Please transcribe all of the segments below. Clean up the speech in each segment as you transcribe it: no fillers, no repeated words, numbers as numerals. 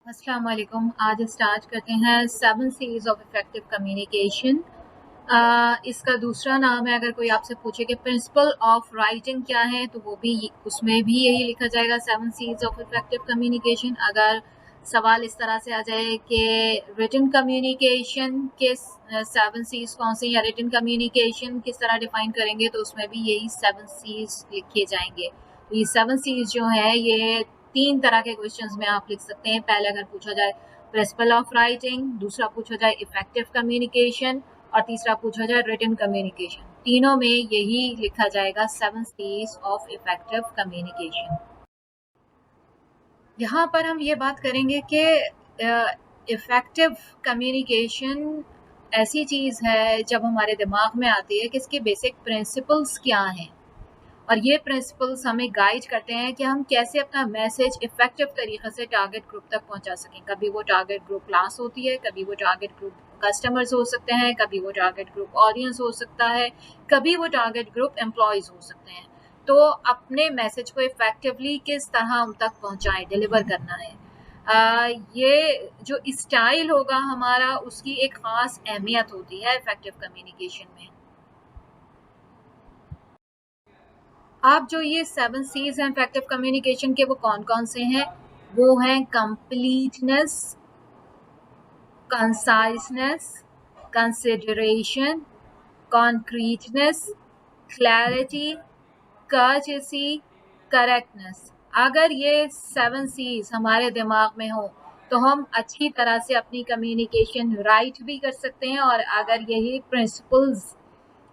अस्सलाम वालेकुम। आज स्टार्ट करते हैं 7 C's ऑफ इफेक्टिव कम्युनिकेशन। इसका दूसरा नाम है, अगर कोई आपसे पूछे कि प्रिंसिपल ऑफ राइटिंग क्या है तो वो भी उसमें भी यही लिखा जाएगा 7 C's ऑफ इफेक्टिव कम्युनिकेशन। अगर सवाल इस तरह से आ जाए कि रिटन कम्युनिकेशन के 7 C's कौन से, या रिटन कम्युनिकेशन किस तरह डिफाइन करेंगे, तो उसमें भी यही 7 C's लिखे जाएंगे। तो ये 7 C's जो है ये 3 तरह के क्वेश्चंस में आप लिख सकते हैं। पहले अगर पूछा जाए प्रिंसिपल ऑफ राइटिंग, दूसरा पूछा जाए इफेक्टिव कम्युनिकेशन, और तीसरा पूछा जाए रिटन कम्युनिकेशन। तीनों में यही लिखा जाएगा 7 C's ऑफ इफेक्टिव कम्युनिकेशन। यहाँ पर हम ये बात करेंगे कि इफेक्टिव कम्युनिकेशन ऐसी चीज़ है जब हमारे दिमाग में आती है कि इसके बेसिक प्रिंसिपल्स क्या हैं, और ये प्रिंसिपल्स हमें गाइड करते हैं कि हम कैसे अपना मैसेज इफेक्टिव तरीके से टारगेट ग्रुप तक पहुंचा सकें। कभी वो टारगेट ग्रुप क्लास होती है, कभी वो टारगेट ग्रुप कस्टमर्स हो सकते हैं, कभी वो टारगेट ग्रुप ऑडियंस हो सकता है, कभी वो टारगेट ग्रुप एम्प्लॉयज हो सकते हैं। तो अपने मैसेज को इफेक्टिवली किस तरह उन तक पहुंचाएं, डिलीवर करना है। ये जो स्टाइल होगा हमारा, उसकी एक खास अहमियत होती है इफेक्टिव कम्युनिकेशन में। आप जो ये 7 C's हैं इफेक्टिव कम्युनिकेशन के, वो कौन कौन से हैं? वो हैं completeness, conciseness, consideration, concreteness, clarity, courtesy, correctness. अगर ये 7 C's हमारे दिमाग में हो तो हम अच्छी तरह से अपनी कम्युनिकेशन राइट भी कर सकते हैं, और अगर यही प्रिंसिपल्स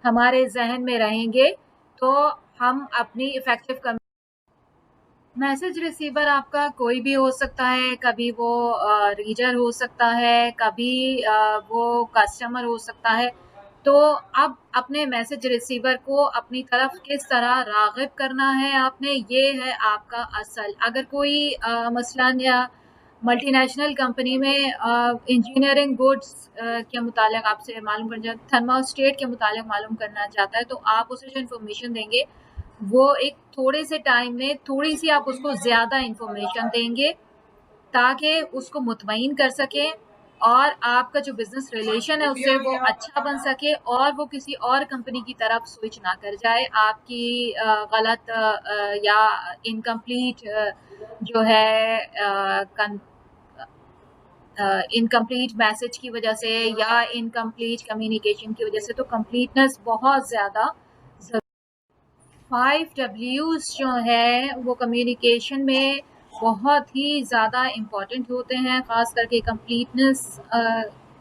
हमारे जहन में रहेंगे तो हम अपनी इफेक्टिव मैसेज रिसीवर आपका कोई भी हो सकता है। कभी वो रीडर हो सकता है, कभी वो कस्टमर हो सकता है। तो अब अपने मैसेज रिसीवर को अपनी तरफ किस तरह राग़िब करना है आपने, ये है आपका असल। अगर कोई मसलन या मल्टीनेशनल कंपनी में इंजीनियरिंग गुड्स के मुतालिक आपसे मालूम करना, थर्मास्टेट के मुतालिक मालूम करना चाहता है, तो आप उसे जो इन्फॉर्मेशन देंगे वो एक थोड़े से टाइम में थोड़ी सी आप उसको ज़्यादा इन्फॉर्मेशन देंगे ताकि उसको मुतमईन कर सकें, और आपका जो बिज़नेस रिलेशन है उससे वो अच्छा बन सके, और वो किसी और कंपनी की तरफ स्विच ना कर जाए आपकी गलत या इनकम्प्लीट जो है इनकम्प्लीट मैसेज की वजह से या इनकम्प्लीट कम्युनिकेशन की वजह से। तो कंप्लीटनेस बहुत ज़्यादा 5 W's जो है वो कम्युनिकेशन में बहुत ही ज़्यादा इम्पॉर्टेंट होते हैं, ख़ास करके कंप्लीटनेस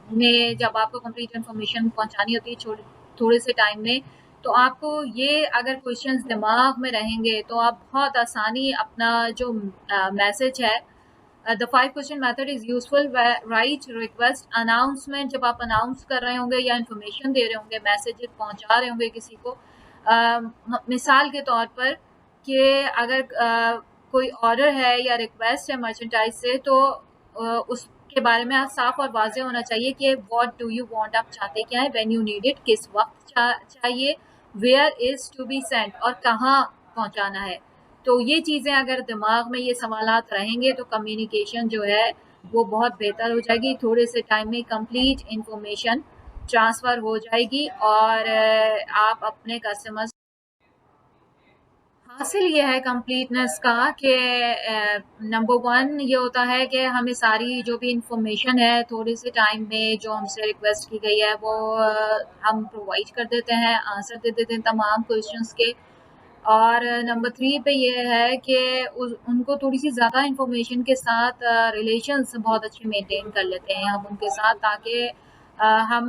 में। जब आपको कंप्लीट इन्फॉर्मेशन पहुंचानी होती है थोड़े से टाइम में, तो आपको ये अगर क्वेश्चंस दिमाग में रहेंगे तो आप बहुत आसानी अपना जो मैसेज है। The 5 question method is useful. Right, request, announcement, जब आप अनाउंस कर रहे होंगे या इन्फॉर्मेशन दे रहे होंगे, मैसेज पहुंचा रहे होंगे किसी को। मिसाल के तौर पर कि अगर कोई ऑर्डर है या रिक्वेस्ट है मर्चेंटाइज से, तो उसके बारे में आप साफ और वाज़ेह होना चाहिए कि व्हाट डू यू वांट, आप चाहते क्या है, व्हेन यू नीड इट, किस वक्त चाहिए, where is to be sent, और कहाँ पहुंचाना है। तो ये चीज़ें अगर दिमाग में ये सवालात रहेंगे तो कम्युनिकेशन जो है वो बहुत बेहतर हो जाएगी। थोड़े से टाइम में कंप्लीट इन्फॉर्मेशन ट्रांसफ़र हो जाएगी, और आप अपने कस्टमर्स हासिल ये है कंप्लीटनेस का कि नंबर 1 ये होता है कि हमें सारी जो भी इंफॉर्मेशन है थोड़े से टाइम में जो हमसे रिक्वेस्ट की गई है वो हम प्रोवाइड कर देते हैं, आंसर दे देते हैं तमाम क्वेश्चंस के। और नंबर 3 पे ये है कि उनको थोड़ी सी ज़्यादा इंफॉर्मेशन के साथ रिलेशंस बहुत अच्छे मेंटेन कर लेते हैं हम उनके साथ, ताकि हम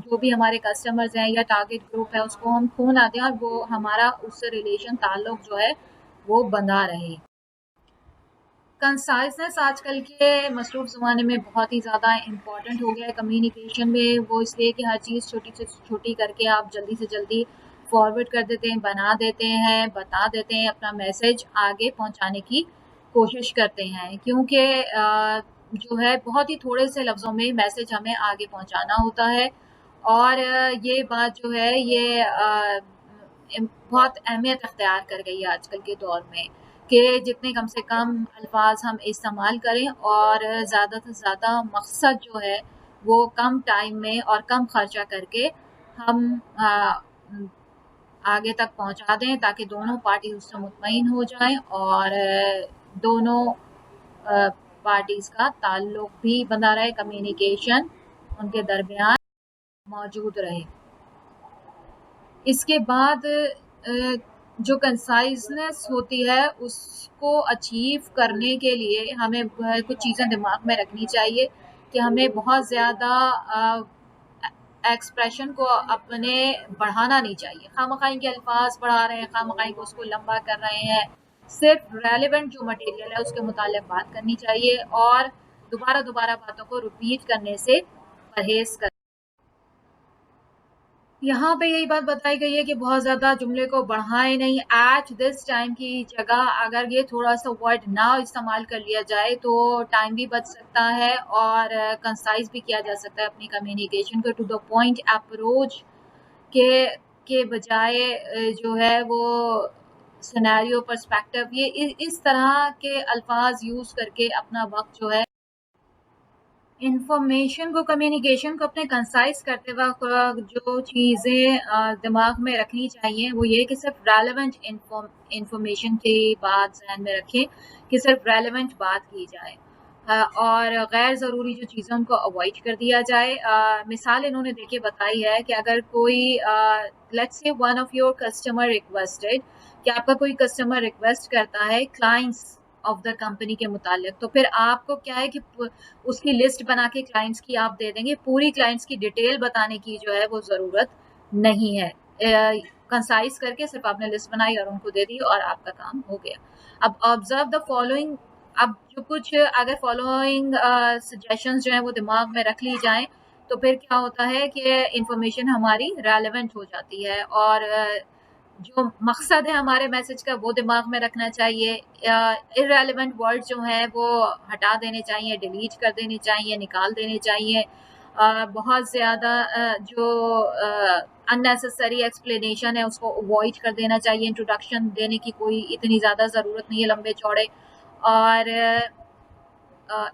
जो भी हमारे कस्टमर्स हैं या टारगेट ग्रुप है उसको हम खो ना दें, और वो हमारा उससे रिलेशन ताल्लुक जो है वो बना रहे। कंसाइजनेस आजकल के मसरूफ़ ज़माने में बहुत ही ज़्यादा इम्पॉर्टेंट हो गया है कम्युनिकेशन में। वो इसलिए कि हर चीज़ छोटी से छोटी करके आप जल्दी से जल्दी फॉरवर्ड कर देते हैं, बना देते हैं, बता देते हैं, अपना मैसेज आगे पहुंचाने की कोशिश करते हैं, क्योंकि जो है बहुत ही थोड़े से लफ्ज़ों में मैसेज हमें आगे पहुंचाना होता है। और ये बात जो है ये बहुत अहमियत अख्तियार कर गई है आजकल के दौर में, कि जितने कम से कम अल्फाज हम इस्तेमाल करें और ज़्यादा से ज़्यादा मकसद जो है वो कम टाइम में और कम खर्चा करके हम आगे तक पहुंचा दें, ताकि दोनों पार्टी उससे मुतमईन हो जाएं और दोनों पार्टीज का ताल्लुक भी बना रहे, कम्युनिकेशन उनके दरमियान मौजूद रहे। इसके बाद जो कंसाइजनेस होती है उसको अचीव करने के लिए हमें कुछ चीज़ें दिमाग में रखनी चाहिए कि हमें बहुत ज़्यादा एक्सप्रेशन को अपने बढ़ाना नहीं चाहिए। खामखाई के अल्फाज बढ़ा रहे हैं, खामखाई को उसको लंबा कर रहे हैं। सिर्फ रेलिवेंट जो मटेरियल है उसके मुतालिक बात करनी चाहिए और दोबारा दोबारा बातों को रिपीट करने से परहेज कर। यहाँ पे यही बात बताई गई है कि बहुत ज़्यादा जुमले को बढ़ाएँ नहीं। एट दिस टाइम की जगह अगर ये थोड़ा-सा वर्ड ना इस्तेमाल कर लिया जाए तो टाइम भी बच सकता है और कंसाइज़ भी किया जा सकता है अपनी कम्युनिकेशन को। टू द पॉइंट अप्रोच के बजाय जो है वो सिनेरियो पर्सपेक्टिव, ये इस तरह के अल्फाज यूज़ करके अपना वक्त जो है इंफॉर्मेशन को, कम्युनिकेशन को अपने कंसाइज करते वक्त जो चीज़ें दिमाग में रखनी चाहिए वो ये कि सिर्फ रेलेवेंट इंफॉर्मेशन की बात ध्यान में रखें, कि सिर्फ रेलेवेंट बात की जाए और गैर ज़रूरी जो चीज़ें उनको अवॉइड कर दिया जाए। मिसाल इन्होंने देखिए बताई है कि अगर कोई let's say one of your customer requested, कि आपका कोई कस्टमर रिक्वेस्ट करता है क्लाइंट्स ऑफ द कंपनी के मुतालिक, तो फिर आपको क्या है कि उसकी लिस्ट बना के क्लाइंट्स की आप दे देंगे, पूरी क्लाइंट्स की डिटेल बताने की जो है वो ज़रूरत नहीं है। कंसाइज करके सिर्फ आपने लिस्ट बनाई और उनको दे दी और आपका काम हो गया। अब ऑब्जर्व द फॉलोइंग, अब जो कुछ अगर फॉलोइंग सजेशंस जो हैं वो दिमाग में रख ली जाएँ, तो फिर क्या होता है कि इन्फॉर्मेशन हमारी रेलेवेंट हो जाती है और जो मकसद है हमारे मैसेज का वो दिमाग में रखना चाहिए। इर्रेलेवेंट वर्ड जो हैं वो हटा देने चाहिए, डिलीट कर देने चाहिए, निकाल देने चाहिए। बहुत ज़्यादा जो अननेसेसरी एक्सप्लेनेशन है उसको अवॉइड कर देना चाहिए। इंट्रोडक्शन देने की कोई इतनी ज़्यादा ज़रूरत नहीं है लंबे चौड़े, और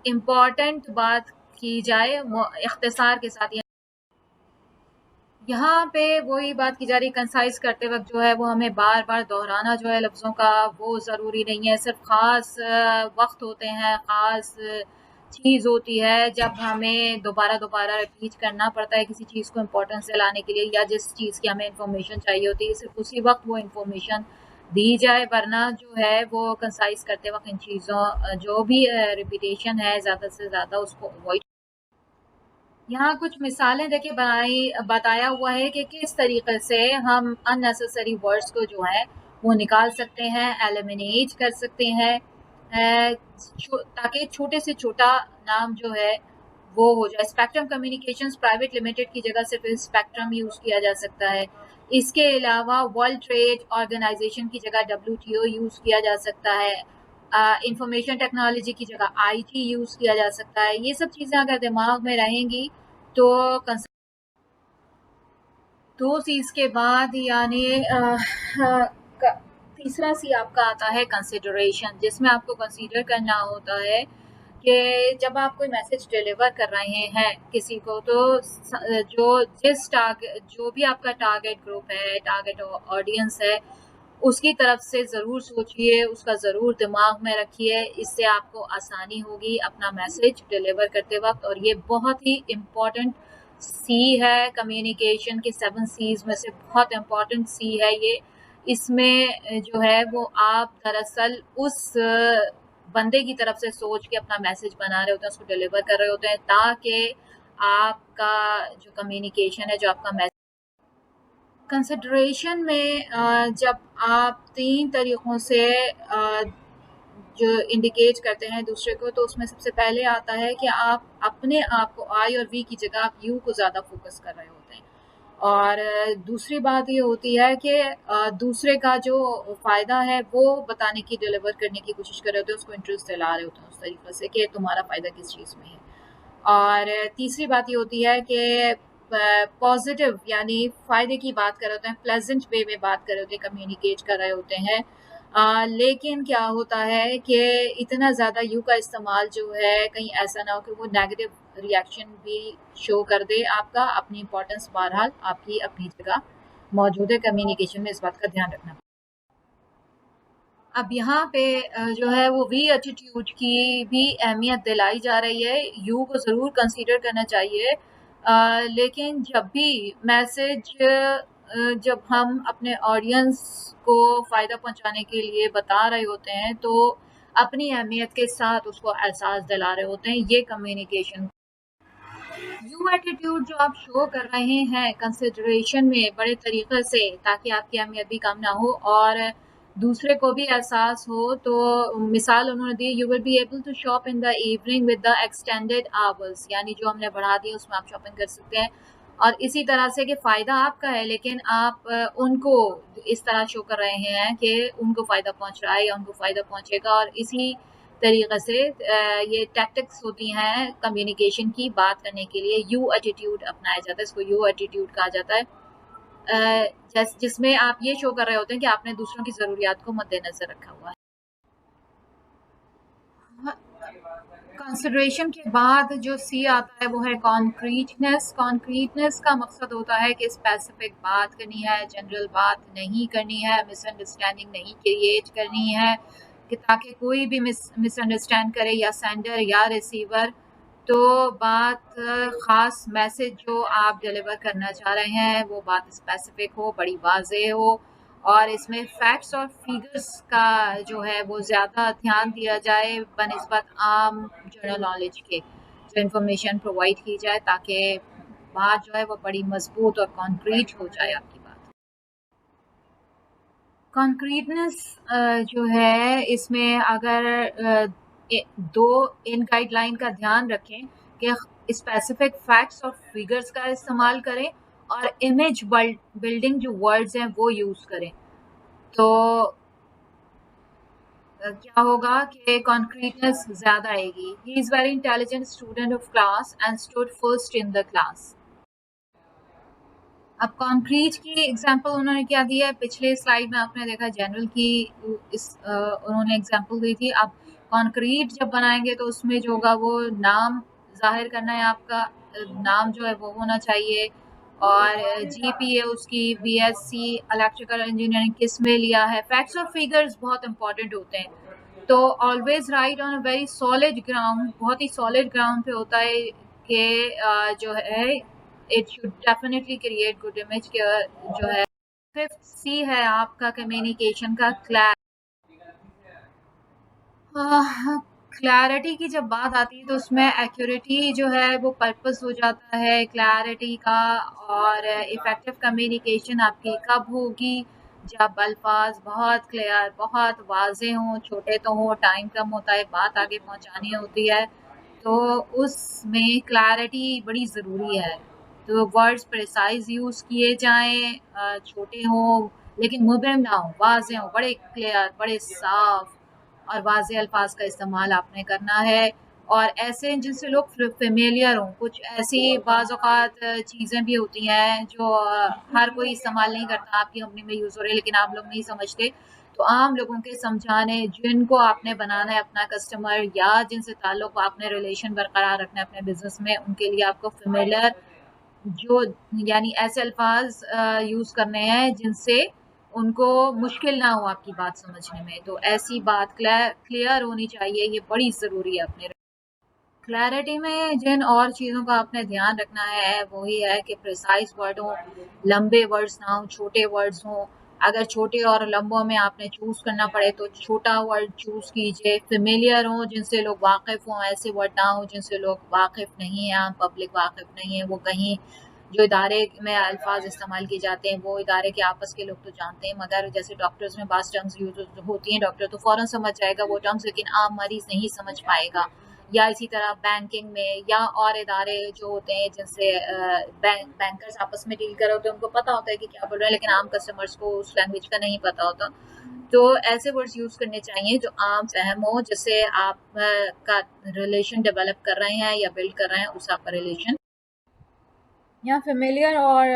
इम्पॉर्टेंट बात की जाए इख्तिसार के साथ। यहाँ पे वही बात की जा रही, कंसाइज़ करते वक़्त जो है वो हमें बार-बार दोहराना जो है लफ्ज़ों का वो ज़रूरी नहीं है। सिर्फ़ ख़ास वक़्त होते हैं, ख़ास चीज़ होती है जब हमें दोबारा-दोबारा रिपीट करना पड़ता है किसी चीज़ को इम्पोर्टेंस दिलाने के लिए, या जिस चीज़ की हमें इन्फॉर्मेशन चाहिए होती है सिर्फ़ उसी वक़्त वो इन्फॉर्मेशन दी जाए, वरना जो है वो कंसाइज़ करते वक़्त इन चीज़ों जो भी रिपीटेशन है ज़्यादा से ज़्यादा उसको अवॉइड। यहाँ कुछ मिसालें देखिए बताया हुआ है कि किस तरीके से हम अननेसेसरी वर्ड्स को जो है वो निकाल सकते हैं, एलिमिनेट कर सकते हैं, ताकि छोटे से छोटा नाम जो है वो हो जाए। स्पेक्ट्रम कम्युनिकेशंस प्राइवेट लिमिटेड की जगह सिर्फ स्पेक्ट्रम यूज़ किया जा सकता है। इसके अलावा वर्ल्ड ट्रेड ऑर्गेनाइजेशन की जगह WTO यूज़ किया जा सकता है। इंफॉर्मेशन टेक्नोलॉजी की जगह IT यूज़ किया जा सकता है। ये सब चीज़ें अगर दिमाग में रहेंगी तो दो चीज़ के बाद यानी तीसरा सी आपका आता है कंसिडरेशन, जिसमें आपको कंसीडर करना होता है कि जब आप कोई मैसेज डिलीवर कर रहे हैं किसी को, तो जो जिस टारगेट जो भी आपका टारगेट ग्रुप है, टारगेट ऑडियंस है, उसकी तरफ से ज़रूर सोचिए, उसका ज़रूर दिमाग में रखिए। इससे आपको आसानी होगी अपना मैसेज डिलीवर करते वक्त, और ये बहुत ही इम्पोर्टेंट सी है कम्युनिकेशन के 7 सीज में से बहुत इम्पोर्टेंट सी है ये। इसमें जो है वो आप दरअसल उस बंदे की तरफ से सोच के अपना मैसेज बना रहे होते हैं, उसको डिलीवर कर रहे होते हैं, ताकि आपका जो कम्युनिकेशन है, जो आपका मैसेज कंसिडरेशन में जब आप 3 तरीकों से जो इंडिकेट करते हैं दूसरे को, तो उसमें सबसे पहले आता है कि आप अपने आप को आई और वी की जगह आप यू को ज़्यादा फोकस कर रहे होते हैं। और दूसरी बात ये होती है कि दूसरे का जो फ़ायदा है वो बताने की, डिलीवर करने की कोशिश कर रहे होते हैं, उसको इंटरेस्ट दिला रहे होते हैं उस तरीके से कि तुम्हारा फ़ायदा किस चीज़ में है। और तीसरी बात ये होती है कि पॉजिटिव यानी फ़ायदे की बात कर रहे होते हैं, प्लेजेंट वे में बात कर रहे होते हैं, कम्युनिकेट कर रहे होते हैं। लेकिन क्या होता है कि इतना ज़्यादा यू का इस्तेमाल जो है कहीं ऐसा ना हो कि वो नेगेटिव रिएक्शन भी शो कर दे आपका। अपनी इम्पोर्टेंस बहरहाल आपकी अपनी जगह मौजूद है, कम्युनिकेशन में इस बात का ध्यान रखना। अब यहाँ पे जो है वो वी एटीट्यूड की भी अहमियत दिलाई जा रही है। यू को ज़रूर कंसीडर करना चाहिए, लेकिन जब भी मैसेज जब हम अपने ऑडियंस को फ़ायदा पहुँचाने के लिए बता रहे होते हैं, तो अपनी अहमियत के साथ उसको एहसास दिला रहे होते हैं। ये कम्युनिकेशन यू एटीट्यूड जो आप शो कर रहे हैं कंसिडरेशन में बड़े तरीके से, ताकि आपकी अहमियत भी कम ना हो और दूसरे को भी एहसास हो। तो मिसाल उन्होंने दी, you will be able to shop in the evening with the extended hours, यानी जो हमने बढ़ा दिया उसमें आप शॉपिंग कर सकते हैं। और इसी तरह से कि फ़ायदा आपका है, लेकिन आप उनको इस तरह शो कर रहे हैं कि उनको फ़ायदा पहुंच रहा है या उनको फ़ायदा पहुंचेगा। और इसी तरीक़े से ये टैक्टिक्स होती हैं कम्युनिकेशन की बात करने के लिए। यू एटीट्यूड अपनाया जाता है, इसको यू एटीट्यूड कहा जाता है, जिसमें आप ये शो कर रहे होते हैं कि आपने दूसरों की ज़रूरियात को मद्देनज़र रखा हुआ है। कंसिडरेशन के बाद जो सी आता है वो है कॉन्क्रीटनेस। कॉन्क्रीटनेस का मकसद होता है कि स्पेसिफिक बात करनी है, जनरल बात नहीं करनी है, मिसअंडरस्टैंडिंग नहीं क्रिएट करनी है कि ताकि कोई भी मिसअंडरस्टैंड करे, या सेंडर या रिसीवर। तो बात ख़ास मैसेज जो आप डिलीवर करना चाह रहे हैं वो बात स्पेसिफिक हो, बड़ी वाज़ेह हो, और इसमें फैक्ट्स और फिगर्स का जो है वो ज़्यादा ध्यान दिया जाए बनिस्बत आम जनरल नॉलेज के। जो इन्फॉर्मेशन प्रोवाइड की जाए ताकि बात जो है वो बड़ी मजबूत और कॉन्क्रीट हो जाए आपकी बात। कॉन्क्रीटनेस जो है इसमें अगर दो इन गाइडलाइन का ध्यान रखें कि स्पेसिफिक फैक्ट्स और फिगर्स का इस्तेमाल करें, और इमेज बिल्डिंग जो वर्ड्स हैं वो यूज़ करें। तो क्या होगा कि कॉन्क्रीटनेस ज़्यादा आएगी। He is very intelligent student of class and stood first in the class. अब कॉन्क्रीट की एग्जांपल उन्होंने क्या दिया है, पिछले स्लाइड में आपने देखा जनरल की उन्होंने एग्जांपल दी थी। अब कॉन्क्रीट जब बनाएंगे तो उसमें जो होगा वो नाम जाहिर करना है आपका। नाम जो है वो होना चाहिए, और जीपीए उसकी बीएससी इलेक्ट्रिकल इंजीनियरिंग किस में लिया है। फैक्ट्स और फिगर्स बहुत इंपॉर्टेंट होते हैं। तो always right on a very solid ground, बहुत ही सॉलिड ग्राउंड पे होता है कि जो है it should definitely create good image के जो है। फिफ्थ सी है आपका कम्युनिकेशन का क्लैरिटी की जब बात आती है तो उसमें एक्यूरेटी जो है वो पर्पस हो जाता है क्लैरिटी का। और इफ़ेक्टिव कम्युनिकेशन आपकी कब होगी, जब अल्फाज बहुत क्लियर, बहुत वाज़े हों, छोटे तो हों, टाइम कम होता है, बात आगे पहुंचानी होती है, तो उसमें क्लैरिटी बड़ी ज़रूरी है। तो वर्ड्स प्रिसाइज यूज़ किए जाएँ, छोटे हों लेकिन मुबहम ना हों, वाज़े हों, बड़े क्लियर, बड़े साफ और वाज़ेह अल्फाज का इस्तेमाल आपने करना है। और ऐसे जिनसे लोग फ़ेमिलियर हों। कुछ ऐसी बाज़ औक़ात चीज़ें भी होती हैं जो हर कोई इस्तेमाल नहीं करता, आपकी कंपनी में यूज़ हो रही है लेकिन आप लोग नहीं समझते। तो आम लोगों के समझाने, जिनको आपने बनाना है अपना कस्टमर या जिनसे ताल्लुक़ आपने रिलेशन बरकरार रखना है अपने बिज़नेस में, उनके लिए आपको फ़ेमिलियर जो यानी ऐसे अल्फाज यूज़ करने हैं जिनसे उनको मुश्किल ना हो आपकी बात समझने में। तो ऐसी बात क्लियर होनी चाहिए, ये बड़ी ज़रूरी है अपने। क्लैरिटी में जिन और चीज़ों का आपने ध्यान रखना है वही है कि प्रिसाइज वर्ड हो, लंबे वर्ड्स ना हो, छोटे वर्ड्स हों। अगर छोटे और लंबों में आपने चूज़ करना पड़े तो छोटा वर्ड चूज़ कीजिए। फ़ेमिलियर हों, जिनसे लोग वाकिफ़ हों, ऐसे वर्ड ना हों जिनसे लोग वाकिफ़ नहीं हैं, आम पब्लिक वाकिफ़ नहीं है। वो कहीं जो इदारे में अल्फाज इस्तेमाल किए जाते हैं वो इदारे के आपस के लोग तो जानते हैं, मगर जैसे डॉक्टर्स में बाज़ टर्म्स यूज़ होती हैं, डॉक्टर तो फ़ौरन समझ जाएगा वो टर्म्स, लेकिन आम मरीज़ नहीं समझ पाएगा। या इसी तरह बैंकिंग में या और इदारे जो होते हैं जिनसे बैंकर्स आपस में डील कर रहे होते हैं, उनको पता होता है कि क्या बोल रहे हैं, लेकिन आम कस्टमर्स को उस लैंग्वेज का नहीं पता होता। तो ऐसे वर्ड्स यूज़ करने चाहिए जो आम फ़हम हो, जिससे आप का रिलेशन डेवलप कर रहे हैं या बिल्ड कर रहे हैं उस आपका रिलेशन। यहाँ फ़ेमिलियर और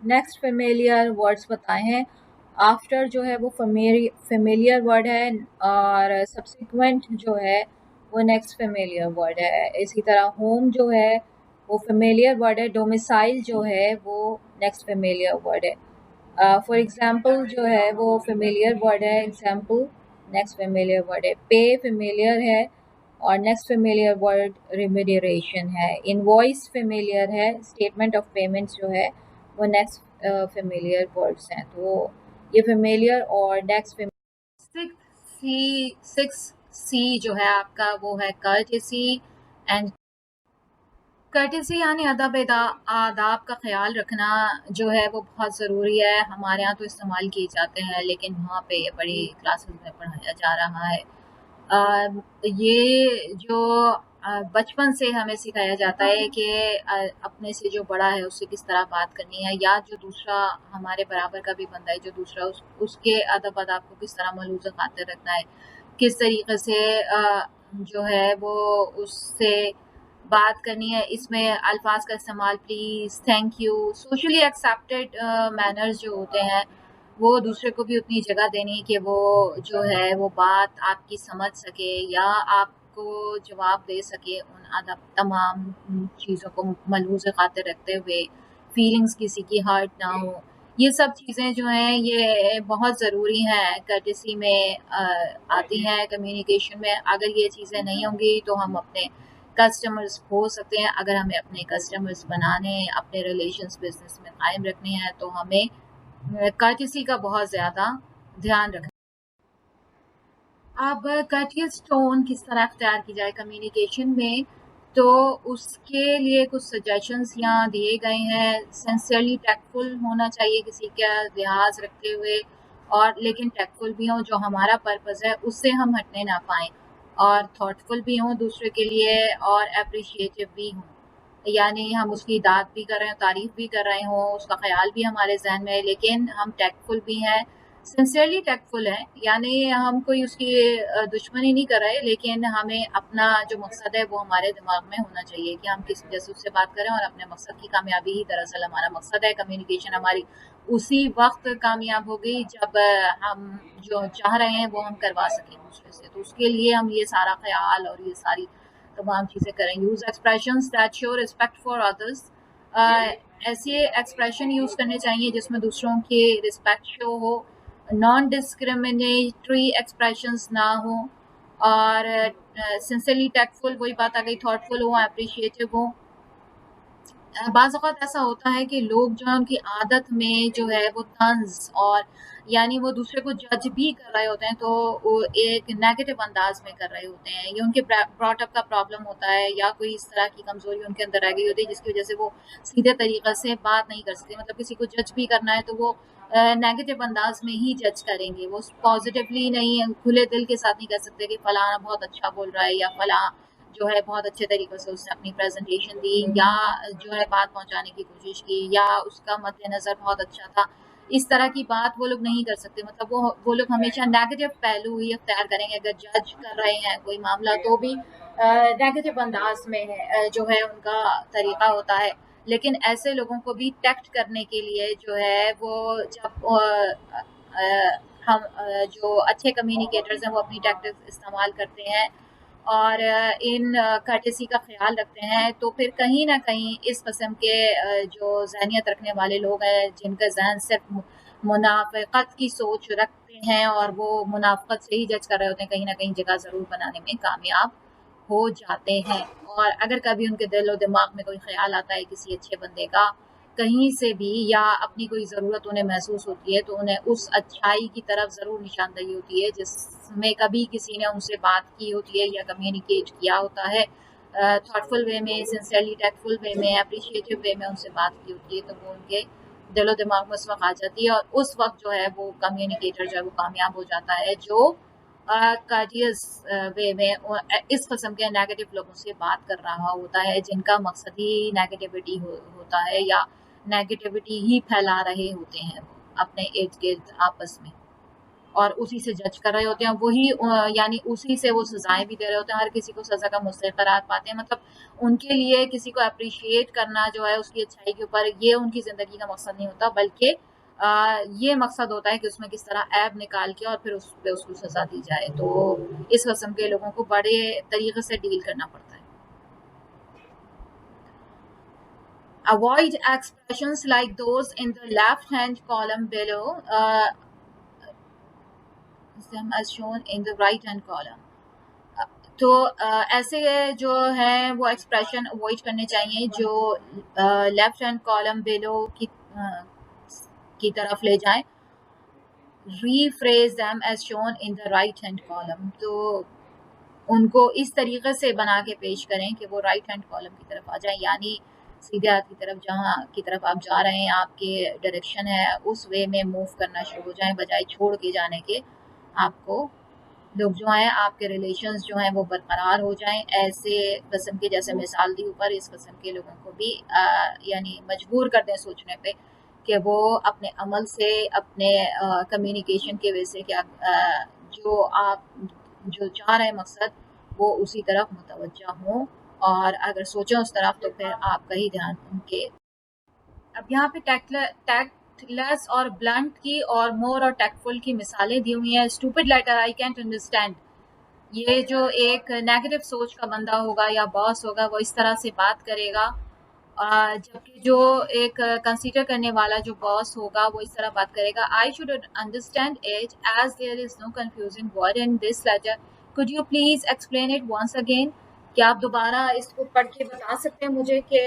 नेक्स्ट फ़ेमिलियर वर्ड्स बताए हैं। आफ्टर जो है वो फेमिलियर वर्ड है, और सब्सिक्वेंट जो है वो नेक्स्ट फेमिलियर वर्ड है। इसी तरह होम जो है वो फेमिलियर वर्ड है, डोमिसाइल जो है वो नेक्स्ट फेमिलियर वर्ड है। फॉर एग्जाम्पल जो है वो फेमिलियर वर्ड है, एग्जाम्पल नेक्स्ट फेमिलियर वर्ड है। पे फेमिलियर है और नेक्स्ट फेमिलियर वर्ड रिमेडिएशन है। इनवॉइस फेमिलियर है, स्टेटमेंट ऑफ पेमेंट्स जो है वो नेक्स्ट फेमिलियर वर्ड्स हैं। तो ये फेमिलियर और नेक्स्ट सिक्स सी जो है आपका वो है कर्टेसी एंड कर्टेसी यानी आदाब का ख्याल रखना जो है वो बहुत ज़रूरी है। हमारे यहाँ तो इस्तेमाल किए जाते हैं, लेकिन वहाँ पे ये बड़ी क्लासेस में पढ़ाया जा रहा है। ये जो बचपन से हमें सिखाया जाता है कि अपने से जो बड़ा है उससे किस तरह बात करनी है, या जो दूसरा हमारे बराबर का भी बंदा है जो दूसरा उसके अदब अदाब को किस तरह मलूज़ खातिर रखना है, किस तरीके से जो है वो उससे बात करनी है। इसमें अल्फाज का इस्तेमाल please, thank you, socially accepted manners जो होते हैं वो दूसरे को भी उतनी जगह देनी कि वो जो है वो बात आपकी समझ सके या आपको जवाब दे सके उन तमाम चीज़ों को मलहूज़ खातिर रखते हुए, फीलिंग्स किसी की हर्ट ना हो। ये सब चीज़ें जो हैं ये बहुत ज़रूरी हैं, कर्टेसी में आती हैं कम्युनिकेशन में। अगर ये चीज़ें नहीं होंगी तो हम अपने कस्टमर्स खो सकते हैं। अगर हमें अपने कस्टमर्स बनाने, अपने रिलेशंस बिज़नेस में कायम रखने हैं तो हमें कर्टेसी का बहुत ज़्यादा ध्यान रखना। अब कर्टियस टोन किस तरह अख्तियार की जाए कम्युनिकेशन में, तो उसके लिए कुछ सजेशंस यहाँ दिए गए हैं। सिंसियरली टैक्टफुल होना चाहिए किसी का लिहाज रखते हुए, और लेकिन टैक्टफुल भी हों, जो हमारा पर्पज़ है उससे हम हटने ना पाएँ, और थॉटफुल भी हों दूसरे के लिए, और एप्रिशिएटिव भी हों। यानी हम उसकी दाद भी कर रहे हों, तारीफ़ भी कर रहे हों, उसका ख़्याल भी हमारे ज़हन में है, लेकिन हम टैक्टफुल भी हैं, सिंसियरली टैक्टफुल हैं। यानी हम कोई उसकी दुश्मनी नहीं कर रहे, लेकिन हमें अपना जो मकसद है वो हमारे दिमाग में होना चाहिए कि हम किस जासूस से बात करें, और अपने मकसद की कामयाबी ही दरअसल हमारा मकसद है। कम्युनिकेशन हमारी उसी वक्त कामयाब होगी जब हम जो चाह रहे हैं वो हम करवा सकें दूसरे से। तो उसके लिए हम ये सारा ख्याल और ये सारी तमाम चीज़ें करें। Use expressions that show respect for others. ऐसे एक्सप्रेशन यूज़ करने चाहिए जिसमें दूसरों की रिस्पेक्ट शो हो, नॉन डिस्क्रिमिनेटरी एक्सप्रेशंस ना हो, और सिंसियरली टैक्टफुल, वही बात आ गई, थॉटफुल हो, अप्रिशिएटिव हो। बाज़ औक़ात ऐसा होता है कि लोग जो है उनकी आदत में जो है वो तंज़, और यानी वो दूसरे को जज भी कर रहे होते हैं, तो वो एक नेगेटिव अंदाज़ में कर रहे होते हैं। ये उनके ब्रॉट अप का प्रॉब्लम होता है, या कोई इस तरह की कमज़ोरी उनके अंदर रह गई होती है जिसकी वज़ह से वो सीधे तरीक़े से बात नहीं कर सकते। मतलब किसी को जज भी करना है तो वो नेगेटिव अंदाज़ में ही जज करेंगे। वो पॉज़िटिवली नहीं, खुले दिल के साथ नहीं कह सकते कि फलाना बहुत अच्छा बोल रहा है, या फलाँ जो है बहुत अच्छे तरीके से उसने अपनी प्रेज़ेंटेशन दी, या जो है बात पहुँचाने की कोशिश की, या उसका मद्देनज़र बहुत अच्छा था। इस तरह की बात वो लोग नहीं कर सकते। मतलब वो लोग हमेशा नेगेटिव पहलू ही अख्तियार करेंगे। अगर जज कर रहे हैं कोई मामला तो भी नेगेटिव अंदाज़ में जो है उनका तरीक़ा होता है। लेकिन ऐसे लोगों को भी टैक्ट करने के लिए जो है वो जब हम जो अच्छे कम्युनिकेटर्स हैं वो अपनी टैक्टिक्स इस्तेमाल करते हैं और इन कर्टेसी का ख़्याल रखते हैं, तो फिर कहीं न कहीं इस किस्म के जो ज़हनियत रखने वाले लोग हैं, जिनका ज़हन सिर्फ़ मुनाफ़िक़त की सोच रखते हैं और वो मुनाफ़िक़त से ही जज कर रहे होते हैं, कहीं न कहीं जगह ज़रूर बनाने में कामयाब हो जाते हैं। और अगर कभी उनके दिल और दिमाग में कोई ख़्याल आता है किसी अच्छे बंदे का, कहीं से भी, या अपनी कोई ज़रूरत उन्हें महसूस होती है, तो उन्हें उस अच्छाई की तरफ ज़रूर निशानदही होती है जिसमें कभी किसी ने उनसे बात की होती है या कम्युनिकेट किया होता है। थॉटफुल वे में, सिंसियरली टैक्टफुल वे में, एप्रिशिएटिव वे में उनसे बात की होती है, तो वो उनके दिलो-दिमाग में उस वक़्त आ जाती है, और उस वक़्त जो है वो कम्युनिकेटर जो है वो कामयाब हो जाता है, जो कार्डियस वे में इस किस्म के नेगेटिव लोगों से बात कर रहा होता है, जिनका मकसद ही नेगेटिविटी होता है, या नेगेटिविटी ही फैला रहे होते हैं वो अपने इर्द-गिर्द आपस में, और उसी से जज कर रहे होते हैं। वही यानी उसी से वो सज़ाएँ भी दे रहे होते हैं, हर किसी को सज़ा का मुस्तहिक़ करार पाते हैं। मतलब उनके लिए किसी को एप्रिशिएट करना जो है उसकी अच्छाई के ऊपर, ये उनकी ज़िंदगी का मकसद नहीं होता, बल्कि ये मकसद होता है कि उसमें किस तरह ऐब निकाल के और फिर उस पे उसको सज़ा दी जाए। तो इस किस्म के लोगों को बड़े तरीके से डील करना पड़ता है। Avoid expressions like those in the left-hand column below, as shown in the right-hand column. तो ऐसे जो है वो एक्सप्रेशन अवॉइड करने चाहिए जो लेफ्ट हैंड कॉलम बिलो की तरफ ले जाएं। Rephrase them as shown in the right hand column, तो उनको इस तरीके से बना के पेश करें कि वो राइट हैंड कॉलम की तरफ आ जाए, यानी सीधे हाथ की तरफ, जहाँ की तरफ आप जा रहे हैं, आपके डायरेक्शन है उस वे में मूव करना शुरू हो जाए, बजाय छोड़ के जाने के। आपको लोग जो हैं, आपके रिलेशंस जो हैं वो बरकरार हो जाएं। ऐसे किस्म के, जैसे मिसाल दी ऊपर, इस किस्म के लोगों को भी यानी मजबूर कर दें सोचने पे कि वो अपने अमल से, अपने कम्युनिकेशन के वजह से क्या जो आप जो चाह रहे हैं मकसद, वो उसी तरफ मुतवज्जा हों, और अगर सोचें उस तरफ तो फिर आपका ही ध्यान उनके। अब यहाँ पे टैक्टलेस और ब्लंट की और मोर और टैक्टफुल की मिसालें दी हुई हैं। Stupid letter, I can't understand, ये जो एक नेगेटिव सोच का बंदा होगा या बॉस होगा वो इस तरह से बात करेगा, जबकि जो एक कंसीडर करने वाला जो बॉस होगा वो इस तरह बात करेगा। I should understand it as there is no confusing word in this letter, could you please explain it once again. क्या आप दोबारा इसको पढ़ के बता सकते हैं मुझे कि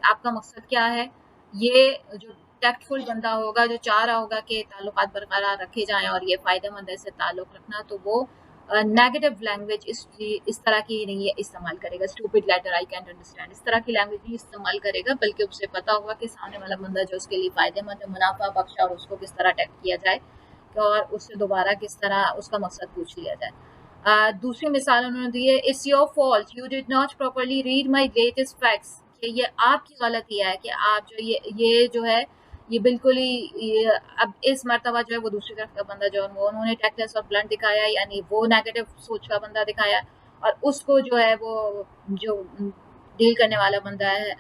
आपका मकसद क्या है। ये जो टैक्टफुल बंदा होगा, जो चाह रहा होगा कि ताल्लुकात बरकरार रखे जाएं और ये फ़ायदेमंद है इससे ताल्लुक रखना, तो वो नेगेटिव लैंग्वेज इस तरह की नहीं इस्तेमाल करेगा। Stupid letter, I can't understand, इस तरह की लैंग्वेज नहीं इस्तेमाल करेगा, बल्कि उसे पता होगा कि सामने वाला बंदा जो उसके लिए फ़ायदेमंद है, मुनाफा बख्श, और उसको किस तरह अटैक किया जाए और उससे दोबारा किस तरह उसका मकसद पूछ लिया जाए। दूसरी मिसाल उन्होंने दी है, it's your fault you did not properly read my latest facts, कि ये आपकी गलती है कि आप जो ये जो है ये बिल्कुल ही अब इस मर्तबा जो है वो दूसरी तरफ का बंदा जो है वो उन्होंने टैक्टलेस और ब्लंट दिखाया, यानी वो नेगेटिव सोच का बंदा दिखाया, और उसको जो है वो जो डील करने वाला बंदा है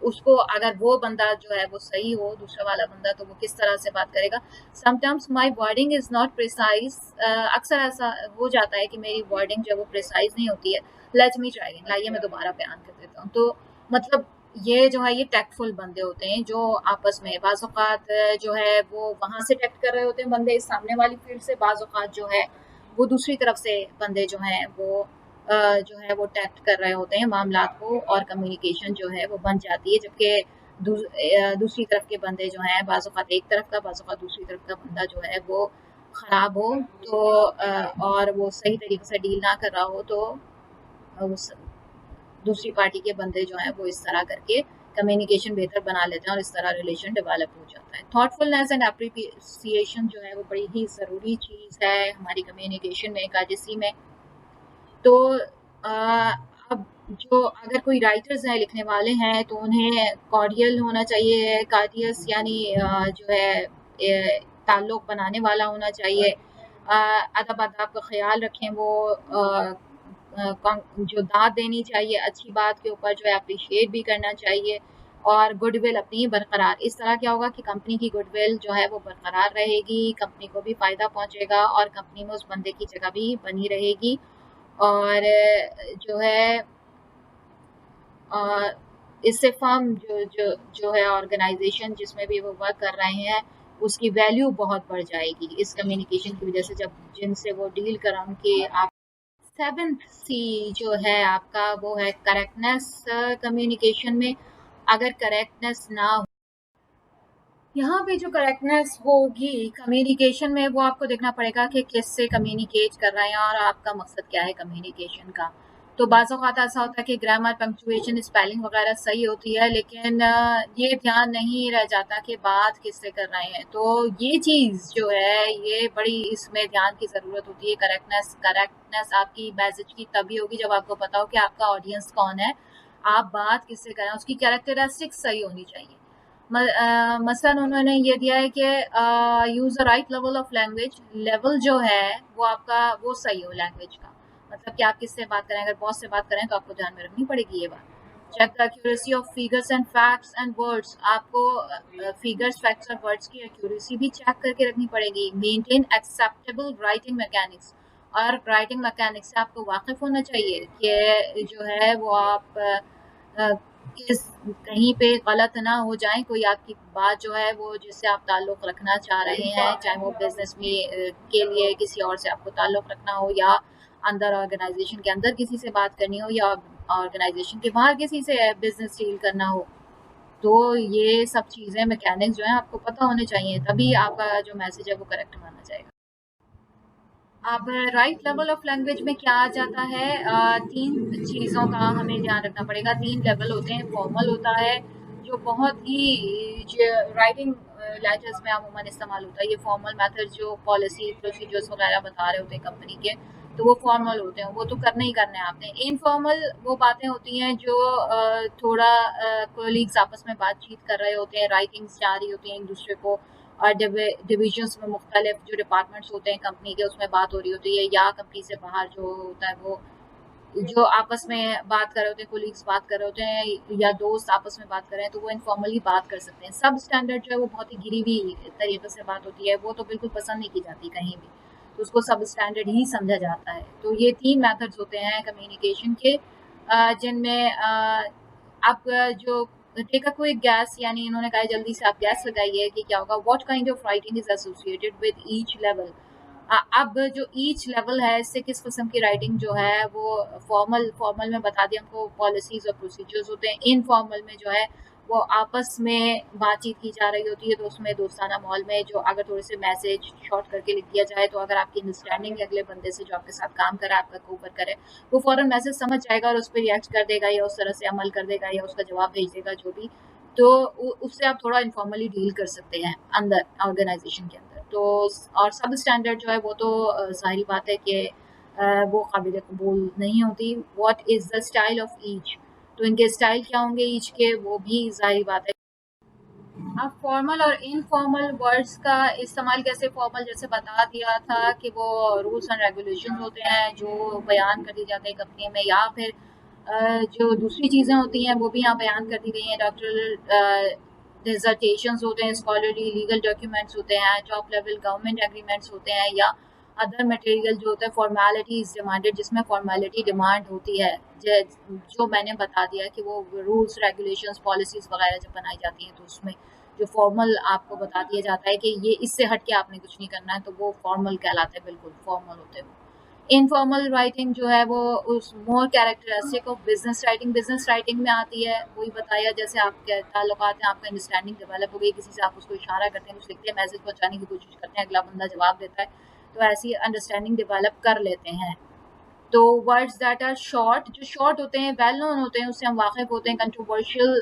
उसको, अगर वो बंदा जो है वो सही हो, दूसरा वाला बंदा, तो वो किस तरह से बात करेगा। Sometimes my wording is not precise, अक्सर ऐसा हो जाता है कि मेरी वर्डिंग जो है वो प्रिसाइज नहीं होती है। लेट मी ट्राई, लाइए मैं दोबारा बयान कर देता हूँ। तो मतलब ये जो है ये टैक्टफुल बंदे होते हैं जो आपस में बाज़ औक़ात जो है वो वहाँ से टैक्ट कर रहे होते हैं बंदे सामने वाली फील्ड से, बाज़ औक़ात जो है वो दूसरी तरफ से बंदे जो हैं वो जो है वो टैक्ट कर रहे होते हैं मामलात को, और कम्युनिकेशन जो है वो बन जाती है, जबकि दूसरी तरफ के बंदे जो हैं, बाज़ औक़ात एक तरफ का, बाज़ औक़ात दूसरी तरफ का बंदा जो है वो ख़राब हो तो और वो सही तरीके से डील ना कर रहा हो, तो उस दूसरी पार्टी के बंदे जो हैं वो इस तरह करके कम्युनिकेशन बेहतर बना लेते हैं और इस तरह रिलेशन डेवलप हो जाता है। थॉटफुलनेस एंड अप्रिसिएशन जो है वो बड़ी ही ज़रूरी चीज़ है हमारी कम्युनिकेशन में, काजिसी में। तो अब जो अगर कोई राइटर्स हैं, लिखने वाले हैं, तो उन्हें कॉर्डियल होना चाहिए, कार्डियस यानी जो है ताल्लुक बनाने वाला होना चाहिए, अदब आदाब का ख्याल रखें, वो जो दाद देनी चाहिए अच्छी बात के ऊपर, जो है अप्रिशिएट भी करना चाहिए, और गुडविल अपनी बरकरार। इस तरह क्या होगा कि कंपनी की गुडविल जो है वो बरकरार रहेगी, कंपनी को भी फ़ायदा पहुंचेगा और कंपनी में उस बंदे की जगह भी बनी रहेगी, और जो है इससे फर्म जो है ऑर्गेनाइजेशन जिसमें भी वो वर्क कर रहे हैं उसकी वैल्यू बहुत बढ़ जाएगी इस कम्युनिकेशन की वजह से, जब जिनसे वो डील कर उनके आप। सेवेंथ सी जो है आपका वो है करेक्टनेस कम्युनिकेशन में। अगर करेक्टनेस ना हो, यहाँ पे जो करेक्टनेस होगी कम्युनिकेशन में, वो आपको देखना पड़ेगा कि किससे कम्युनिकेट कर रहे हैं और आपका मकसद क्या है कम्युनिकेशन का। तो बाज़ औक़ात ऐसा होता है कि ग्रामर, पंक्चुएशन, स्पेलिंग वगैरह सही होती है, लेकिन ये ध्यान नहीं रह जाता कि बात किससे कर रहे हैं। तो ये चीज़ जो है ये बड़ी इसमें ध्यान की ज़रूरत होती है। करेक्टनेस आपकी मैसेज की तभी होगी जब आपको पता हो कि आपका ऑडियंस कौन है, आप बात किससे कर रहे हैं, उसकी कैरेक्टरिस्टिक्स सही होनी चाहिए। मसलन उन्होंने ये दिया है कि use the right level of language, level जो है वो आपका वो सही हो लैंग्वेज का, मतलब कि आप किससे बात करें। अगर बॉस से बात करें तो आपको ध्यान में रखनी पड़ेगी ये बात। Check the accuracy of figures and facts and words, आपको फिगर्स फैक्ट्स और वर्ड्स की एक्यूरेसी भी चेक करके रखनी पड़ेगी। मेंटेन एक्सेप्टेबल राइटिंग मैकेनिक्स, और राइटिंग मैकेनिक्स से आपको वाकिफ होना चाहिए कि जो है वो आप अ, किस कहीं पे गलत ना हो जाए, कोई आपकी बात जो है वो जिससे आप ताल्लुक़ रखना चाह रहे हैं, चाहे वो बिज़नेस में के लिए किसी और से आपको ताल्लुक़ रखना हो, या अंदर ऑर्गेनाइज़ेशन के अंदर किसी से बात करनी हो, या ऑर्गेनाइज़ेशन के बाहर किसी से बिज़नेस डील करना हो। तो ये सब चीज़ें मैकेनिक्स जो हैं आपको पता होने चाहिए, तभी आपका जो मैसेज है वो करेक्ट माना जाएगा। अब राइट लेवल ऑफ लैंग्वेज में क्या आ जाता है, तीन चीज़ों का हमें ध्यान रखना पड़ेगा। तीन लेवल होते हैं। फॉर्मल होता है जो बहुत ही राइटिंग लेटर्स में अमूमन इस्तेमाल होता है। ये फॉर्मल मेथड जो पॉलिसी प्रोसीजर्स वगैरह बता रहे होते हैं कंपनी के, तो वो फॉर्मल होते हैं, वो तो करने ही करने हैं आपने। इनफॉर्मल वो बातें होती हैं जो थोड़ा कोलीग्स आपस में बातचीत कर रहे होते हैं, राइटिंग्स जा रही होती हैं एक दूसरे को, और डिविजन्स में मुख्तलिफ जो डिपार्टमेंट्स होते हैं कंपनी के, उसमें बात हो रही होती है, या कंपनी से बाहर जो होता है वो जो आपस में बात कर रहे होते हैं, कोलीग्स बात कर रहे होते हैं, या दोस्त आपस में बात कर रहे हैं, तो वो इनफॉर्मली बात कर सकते हैं। सब स्टैंडर्ड जो है वो बहुत ही गिरी हुई तरीके से बात होती है, वो तो बिल्कुल पसंद नहीं की जाती कहीं भी, तो उसको सब स्टैंडर्ड ही समझा जाता है। तो ये तीन मेथड्स होते हैं कम्युनिकेशन के, जिनमें आप जो टेक अ क्विक गैस, यानी इन्होंने कहा है जल्दी से आप गैस लगाइए कि क्या होगा। What kind of writing is associated with each level. अब जो ईच लेवल है, इससे किस किस्म की राइटिंग जो है वो फॉर्मल में बता दिया हमको पॉलिसीज और प्रोसीजर्स होते हैं। इनफॉर्मल में जो है वो आपस में बातचीत की जा रही होती है, तो उसमें दोस्ताना माहौल में जो अगर थोड़े से मैसेज शॉर्ट करके लिख दिया जाए, तो अगर आपकी अंडरस्टैंडिंग अगले बंदे से जो आपके साथ काम कर रहा है, आपका को-वर्कर है, वो फ़ौरन मैसेज समझ जाएगा और उस पे रिएक्ट कर देगा, या उस तरह से अमल कर देगा, या उसका जवाब भेज देगा जो भी। तो उससे आप थोड़ा इनफॉर्मली डील कर सकते हैं अंदर ऑर्गेनाइजेशन के अंदर। तो और सब स्टैंडर्ड जो है वो तो ज़ाहिर बात है कि वो काबिल कबूल नहीं होती। What is the style of each, तो इनके स्टाइल क्या होंगे ईच के, वो भी ज़ाहिर बात है। अब फॉर्मल और इनफॉर्मल वर्ड्स का इस्तेमाल कैसे, फॉर्मल जैसे बता दिया था कि वो रूल्स एंड रेगुलेशन होते हैं जो बयान कर दिए जाते हैं कंपनी में, या फिर जो दूसरी चीज़ें होती हैं वो भी यहाँ बयान कर दी गई हैं। डॉक्टरल डिसर्टेशंस होते हैं, स्कॉलरली लीगल डॉक्यूमेंट्स होते हैं, जॉब लेवल गवर्नमेंट एग्रीमेंट्स होते हैं, या अदर मटेरियल जो होता है फॉर्मेलिटीज डिमांडेड, जिसमें फॉर्मेलिटी डिमांड होती है। जो मैंने बता दिया कि वो रूल्स रेगुलेशंस पॉलिसीज वगैरह जब बनाई जाती हैं, तो उसमें जो फॉर्मल आपको बता दिया जाता है कि ये इससे हट के आपने कुछ नहीं करना है, तो वो फॉर्मल कहलाते हैं, बिल्कुल फॉर्मल होते हैं। इनफॉर्मल राइटिंग जो है वो उस more characteristic of business writing, business writing में आती है। वही बताया जैसे आपके ताल्लुकात हैं, आपका अंडरस्टैंडिंग डेवलप हो गई, किसी से आप उसको इशारा करते हैं, कुछ लिखते हैं, मैसेज पहुंचाने की कोशिश करते हैं, अगला बंदा जवाब देता है, तो ऐसी अंडरस्टैंडिंग डेवलप कर लेते हैं। तो वर्ड्स दैट आर शॉर्ट, जो शॉर्ट होते हैं, वेल नोन होते हैं, उससे हम वाकिफ होते हैं। कंट्रोवर्शियल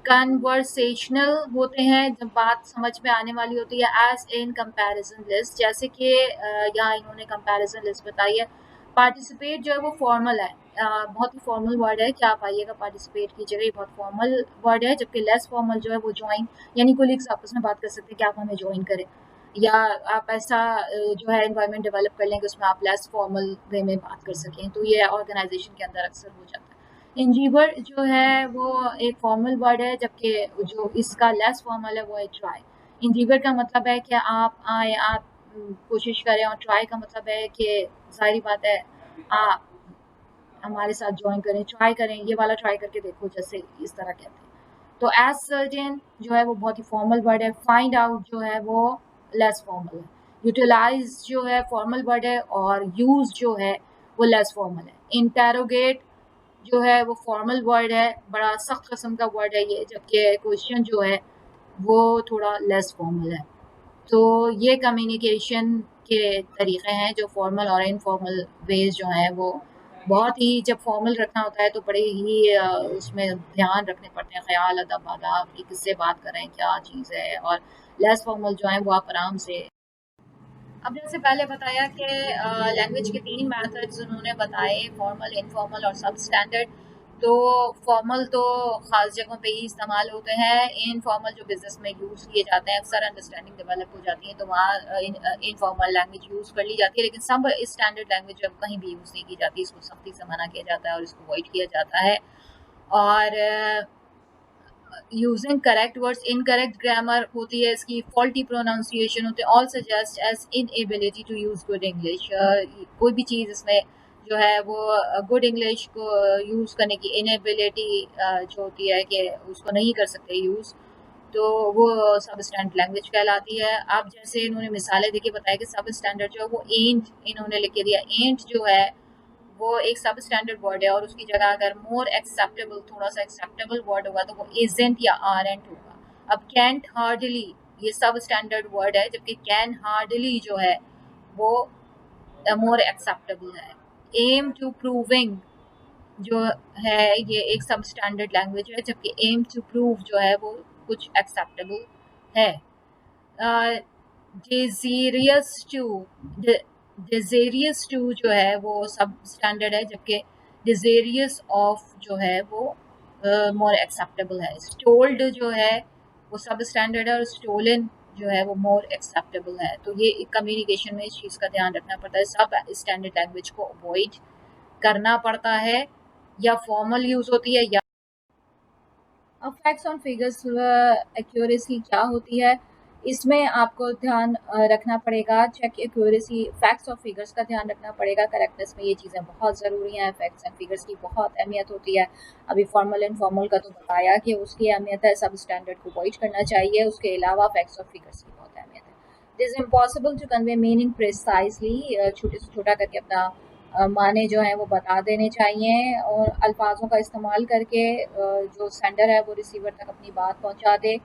कन्वर्सेशनल होते हैं, जब बात समझ में आने वाली होती है। एज इन कंपैरिजन लिस्ट, जैसे कि यहाँ इन्होंने कंपैरिजन लिस्ट बताई है। पार्टिसिपेट जो है वो फॉर्मल है, बहुत ही फॉर्मल वर्ड है कि आप आइएगा पार्टिसिपेट कीजिएगा, ये बहुत फॉर्मल वर्ड है। जबकि लेस फॉर्मल जो है वो ज्वाइन, यानी कोलीग्स आपस में बात कर सकते हैं कि आप हमें ज्वाइन करें, या आप ऐसा जो है एनवायरनमेंट डेवलप कर लें कि उसमें आप लेस फॉर्मल वे में बात कर सकें, तो ये ऑर्गेनाइजेशन के अंदर अक्सर हो जाता है। इंजीवर जो है वो एक फॉर्मल वर्ड है, जबकि जो इसका लेस फॉर्मल है वो है ट्राई। इंजीवर का मतलब है कि आप आए, आप कोशिश करें, और ट्राई का मतलब है कि जाहिर बात है आप हमारे साथ ज्वाइन करें, ट्राई करें, ये वाला ट्राई करके देखो, जैसे इस तरह कहते हैं। तो एज सर्टेन जो है वो बहुत ही फॉर्मल वर्ड है। फाइंड आउट जो है वो लेस फॉर्मल है। यूटिलाइज जो है फॉर्मल वर्ड है, और यूज जो है वो लेस फॉर्मल है। इंटेरोगेट जो है वो फॉर्मल वर्ड है, बड़ा सख्त किस्म का वर्ड है ये, जबकि क्वेश्चन जो है वो थोड़ा लेस फॉर्मल है। तो ये कम्युनिकेशन के तरीक़े हैं जो फॉर्मल और इनफॉर्मल वेज जो हैं वो बहुत ही, जब फॉर्मल रखना होता है तो बड़े ही उसमें ध्यान रखने पड़ते हैं, ख़्याल, अदब, आदाब कि किससे बात कर रहे हैं, क्या चीज़ है। और लेस फॉर्मल जो है वो आप आराम से, अब जैसे पहले बताया कि लैंग्वेज के तीन मेथड्स उन्होंने बताए, फॉर्मल, इनफॉर्मल और सब स्टैंडर्ड। तो फॉर्मल तो ख़ास जगहों पे ही इस्तेमाल होते हैं। इनफॉर्मल जो बिज़नेस में यूज़ किए जाते हैं, अक्सर अंडरस्टैंडिंग डेवलप हो जाती है तो वहाँ इनफॉर्मल लैंग्वेज यूज़ कर ली जाती है, लेकिन सब स्टैंडर्ड लैंग्वेज अब कहीं भी यूज़ नहीं की जाती, इसको सख्ती से मना किया जाता है और इसको अवॉइड किया जाता है। और using correct words, incorrect grammar होती है इसकी, फॉल्टी प्रोनाउंसिएशन होते हैं, all suggest as inability to use good English. कोई भी चीज़ इसमें जो है वो गुड इंग्लिश को यूज़ करने की इनएबिलिटी जो होती है कि उसको नहीं कर सकते यूज़, तो वो सब स्टैंडर्ड लैंग्वेज कहलाती है। अब जैसे इन्होंने मिसालें देके बताया कि सब स्टैंडर्ड जो है वो एंट इन्होंने लिख के दिया। एंट जो है वो एक सब स्टैंडर्ड वर्ड है और उसकी जगह अगर मोर एक्सेप्टेबल, थोड़ा सा एक्सेप्टेबल वर्ड होगा तो वो इजेंट या आरएंट होगा। अब कैंट हार्डली ये सब स्टैंडर्ड वर्ड है, जबकि कैन हार्डली जो है वो मोर एक्सेप्टेबल है। एम टू प्रूविंग जो है ये एक सब स्टैंडर्ड लैंग्वेज है, जबकि एम टू प्रूव जो है वो कुछ एक्सेप्टेबल है। डिजीरियस टू डिजेरियस टू जो है वो सब स्टैंडर्ड है, जबकि डिजेरियस ऑफ जो है वो मोर एक्सेप्टेबल है। स्टोल्ड जो है वो सब स्टैंडर्ड है और स्टोलन जो है वो मोर एक्सेप्टेबल है। तो ये कम्युनिकेशन में इस चीज़ का ध्यान रखना पड़ता है, सब स्टैंडर्ड लैंग्वेज को अवॉइड करना पड़ता है, या फॉर्मल यूज होती है या। अब फैक्ट्स ऑन फिगर्स एक्यूरेसी क्या होती है, इसमें आपको ध्यान रखना पड़ेगा, check accuracy facts of figures का ध्यान रखना पड़ेगा। करेक्टनेस में ये चीज़ें बहुत ज़रूरी हैं, फैक्ट्स एंड फिगर्स की बहुत अहमियत होती है। अभी फॉर्मल इनफॉर्मल का तो बताया कि उसकी अहमियत है, सब स्टैंडर्ड को अवॉइड करना चाहिए, उसके अलावा फैक्ट्स ऑफ फिगर्स की बहुत अहमियत है। It is impossible to convey meaning precisely, छोटे से छोटा करके अपना माने जो हैं वो बता देने चाहिए, और अल्फाजों का इस्तेमाल करके जो सेंडर है वो रिसीवर तक अपनी बात पहुंचा दे।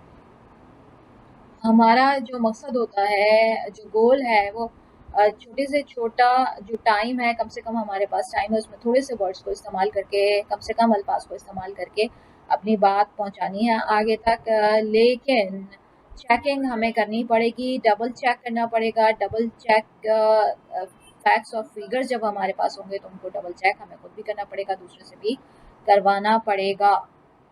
हमारा जो मकसद होता है, जो गोल है वो छोटे से छोटा जो टाइम है, कम से कम हमारे पास टाइम है, उसमें थोड़े से वर्ड्स को इस्तेमाल करके, कम से कम अल्फाज को इस्तेमाल करके अपनी बात पहुंचानी है आगे तक। लेकिन चेकिंग हमें करनी पड़ेगी, डबल चेक करना पड़ेगा। डबल चेक फैक्ट्स और फिगर्स जब हमारे पास होंगे तो उनको डबल चेक हमें खुद भी करना पड़ेगा, दूसरे से भी करवाना पड़ेगा।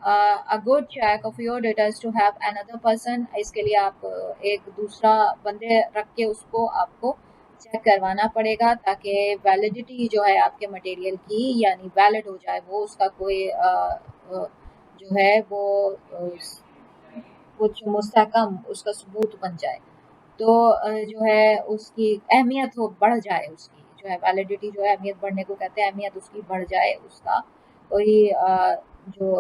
a good check of your data is to have another person, इसके लिए आप एक दूसरा बंदे रख के उसको आपको चेक करवाना पड़ेगा, ताकि वैलिडिटी जो है आपके मटेरियल की यानी वैलिड हो जाए, वो उसका कोई जो है वो कुछ मुस्तहकम उसका सबूत बन जाए, तो जो है उसकी अहमियत हो बढ़ जाए, उसकी जो है वैलिडिटी जो है अहमियत बढ़ने को कहते हैं, अहमियत उसकी बढ़ जाए, उसका कोई जो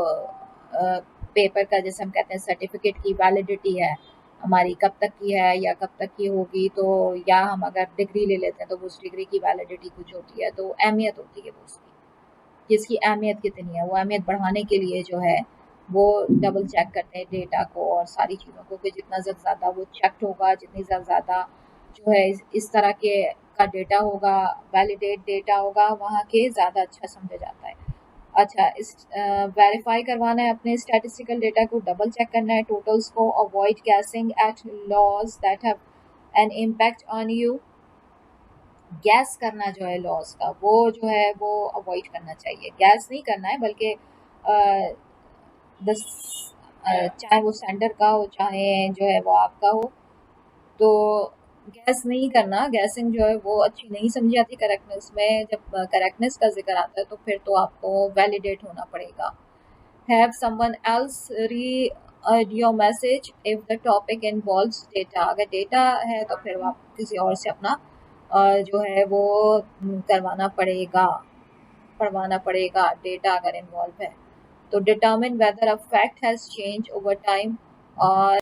पेपर का जैसे हम कहते हैं सर्टिफिकेट की वैलिडिटी है हमारी कब तक की है या कब तक की होगी, तो या हम अगर डिग्री ले लेते हैं तो उस डिग्री की वैलिडिटी कुछ होती है, तो अहमियत होती है वो उसकी, जिसकी अहमियत कितनी है, वो अहमियत बढ़ाने के लिए जो है वो डबल चेक करते हैं डेटा को और सारी चीज़ों को, कि जितना ज़्यादा वो चेक्ड होगा, जितनी ज़्यादा जो है इस तरह के का डेटा होगा, वैलिडेट डेटा होगा, वहाँ के ज़्यादा अच्छा समझा जाता है। अच्छा, इस वेरीफाई करवाना है अपने स्टैटिस्टिकल डेटा को, डबल चेक करना है टोटल्स को, avoid guessing at loss that have an impact on you. Guess करना जो है लॉस का, वो जो है वो अवॉइड करना चाहिए, गैस नहीं करना है, बल्कि दस चाहे वो सेंडर का हो चाहे जो है वो आपका हो, तो गैस नहीं करना, गैसिंग जो है वो अच्छी नहीं समझी जाती करेक्टनेस में। जब करेक्टनेस का जिक्र आता है तो फिर तो आपको वैलिडेट होना पड़ेगा। Have someone else read your message if the topic involves data, अगर डेटा है तो फिर आप किसी और से अपना जो है वो करवाना पड़ेगा, पढ़वाना पड़ेगा, डेटा अगर इन्वॉल्व है तो। Determine whether a fact has change over time, और